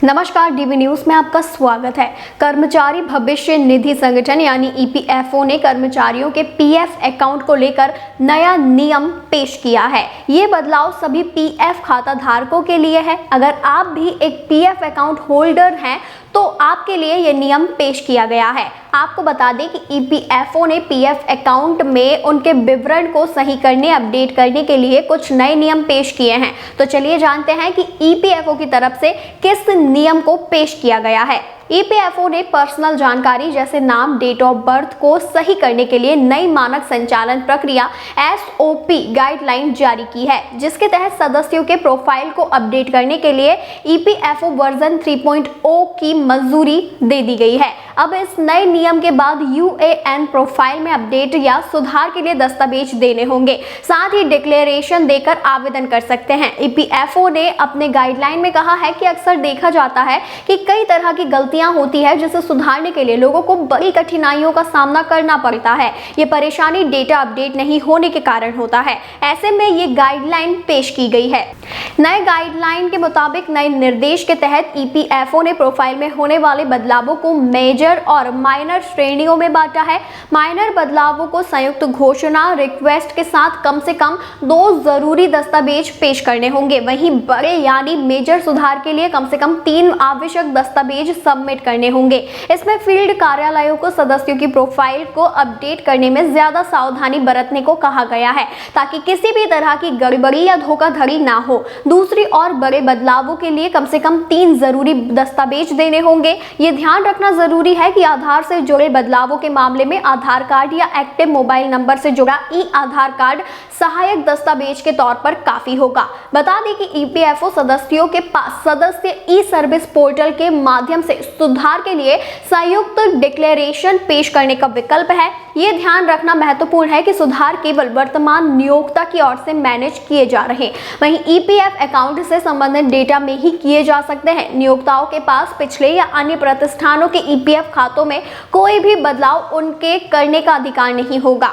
नमस्कार, DV news में आपका स्वागत है। कर्मचारी भविष्य निधि संगठन यानी ईपीएफओ ने कर्मचारियों के पीएफ अकाउंट को लेकर नया नियम पेश किया है। ये बदलाव सभी पीएफ खाता धारकों के लिए है। अगर आप भी एक पीएफ अकाउंट होल्डर हैं तो आपके लिए ये नियम पेश किया गया है। आपको बता दें कि ईपीएफओ ने पीएफ अकाउंट में उनके विवरण को सही करने, अपडेट करने के लिए कुछ नए नियम पेश किए हैं। तो चलिए जानते हैं कि ईपीएफओ की तरफ से किस नियम को पेश किया गया है। ईपीएफओ ने पर्सनल जानकारी जैसे नाम, डेट ऑफ बर्थ को सही करने के लिए नई मानक संचालन प्रक्रिया एसओपी गाइडलाइन जारी की है, जिसके तहत सदस्यों के प्रोफाइल को अपडेट करने के लिए ईपीएफओ वर्जन 3.0 की मंजूरी दे दी गई है। अब इस नए नियम के बाद यूएएन प्रोफाइल में अपडेट या सुधार के लिए दस्तावेज देने होंगे। साथ ही डिक्लेरेशन देकर आवेदन कर सकते हैं। ईपीएफओ ने अपने गाइडलाइन में कहा है कि अक्सर देखा जाता है कि कई तरह की गलतियां होती है, जिसे सुधारने के लिए लोगों को बड़ी कठिनाइयों का सामना करना पड़ता है। ये परेशानी डेटा अपडेट नहीं होने के कारण होता है। ऐसे में ये गाइडलाइन पेश की गई है। नए गाइडलाइन के मुताबिक नए निर्देश के तहत ईपीएफओ ने प्रोफाइल में होने वाले बदलावों को मेजर और माइनर श्रेणियों में बांटा है। माइनर बदलावों को संयुक्त घोषणा रिक्वेस्ट के साथ कम से कम 2 जरूरी दस्तावेज पेश करने होंगे। वहीं बड़े यानी मेजर सुधार के लिए कम से कम 3 आवश्यक दस्तावेज सबमिट करने होंगे। इसमें फील्ड कार्यालयों को सदस्यों की प्रोफाइल को अपडेट करने में ज्यादा सावधानी बरतने को कहा गया है, ताकि किसी भी तरह की गड़बड़ी या धोखाधड़ी ना हो। दूसरी ओर बड़े बदलावों के लिए कम से कम 3 जरूरी दस्तावेज देने होंगे। ये ध्यान रखना जरूरी है कि आधार से जुड़े बदलावों के मामले में आधार कार्ड या एक्टिव मोबाइल नंबर से जुड़ा ई आधार कार्ड सहायक दस्तावेज के तौर पर काफी होगा। बता दें कि ईपीएफओ सदस्यों के पास सदस्य ई सर्विस पोर्टल के माध्यम से सुधार के लिए संयुक्त डिक्लेरेशन पेश करने का विकल्प है। ये ध्यान रखना महत्वपूर्ण है कि सुधार केवल वर्तमान नियोक्ता की ओर से मैनेज किए जा रहे हैं। वहीं ईपीएफ अकाउंट से संबंधित डेटा में ही किए जा सकते हैं। नियोक्ताओं के पास पिछले या अन्य प्रतिष्ठानों के ईपीएफ खातों में कोई भी बदलाव उनके करने का अधिकार नहीं होगा।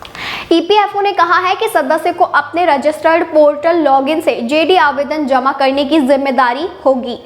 ईपीएफओ ने कहा है कि सदस्य को अपने रजिस्टर्ड पोर्टल लॉगिन से जेडी आवेदन जमा करने की जिम्मेदारी होगी।